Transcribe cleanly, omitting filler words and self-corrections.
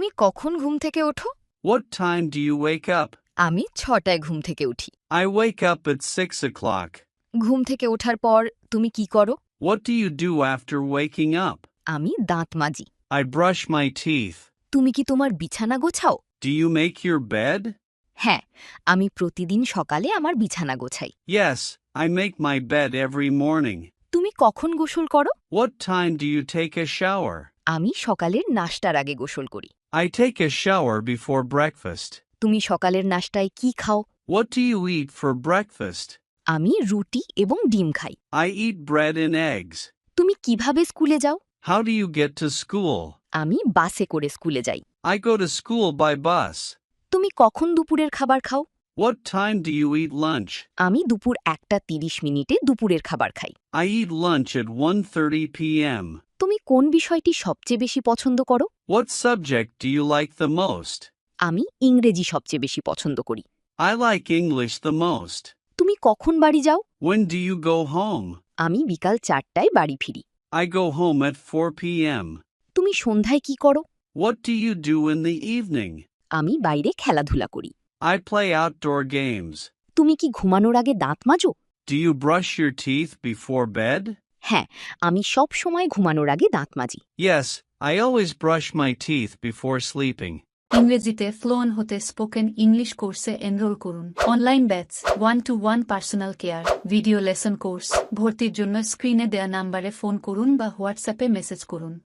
তুমি কখন ঘুম থেকে ওঠো? What time do you wake up? আমি 6টায় ঘুম থেকে উঠি। I wake up at 6 o'clock. ঘুম থেকে ওঠার পর তুমি কি করো? What do you do after waking up? আমি দাঁত মাজি। I brush my teeth. তুমি কি তোমার বিছানা গোছাও? Do you make your bed? হ্যাঁ, আমি প্রতিদিন সকালে আমার বিছানা গোছাই। Yes, I make my bed every morning. তুমি কখন গোসল করো? What time do you take a shower? আমি সকালের নাশতার আগে গোসল করি। I take a shower before breakfast. তুমি সকালের নাশতায় কি খাও? What do you eat for breakfast? আমি রুটি এবং ডিম খাই। I eat bread and eggs. তুমি কিভাবে স্কুলে যাও? How do you get to school? আমি বাসে করে স্কুলে যাই। I go to school by bus. তুমি কখন দুপুরের খাবার খাও? What time do you eat lunch? আমি দুপুর 1:30 দুপুরের খাবার খাই। I eat lunch at 1:30 p.m. তুমি কোন বিষয়টি সবচেয়ে বেশি পছন্দ করো? What subject do you like the most? আমি ইংরেজি সবচেয়ে বেশি পছন্দ করি। I like English the most. তুমি কখন বাড়ি যাও? When do you go home? আমি বিকাল 4টায় বাড়ি ফিরি। I go home at 4 p.m. তুমি সন্ধ্যায় কি করো? What do you do in the evening? আমি বাইরে খেলাধুলা করি। I play outdoor games. তুমি কি ঘুমানোর আগে দাঁত মাজো? Do you brush your teeth before bed? হ্যাঁ, আমি সব সময় ঘুমানোর আগে দাঁত মাজি। Yes, I always brush my teeth before sleeping. ইংরেজিতে ফ্লুয়েন্ট হতে স্পোকেন ইংলিশ কোর্সে এনরোল করুন। Online batch, 1-to-1 personal care, video lesson course. ভর্তির জন্য স্ক্রিনে দেয়া নাম্বারে ফোন করুন বা হোয়াটসঅ্যাপে মেসেজ করুন।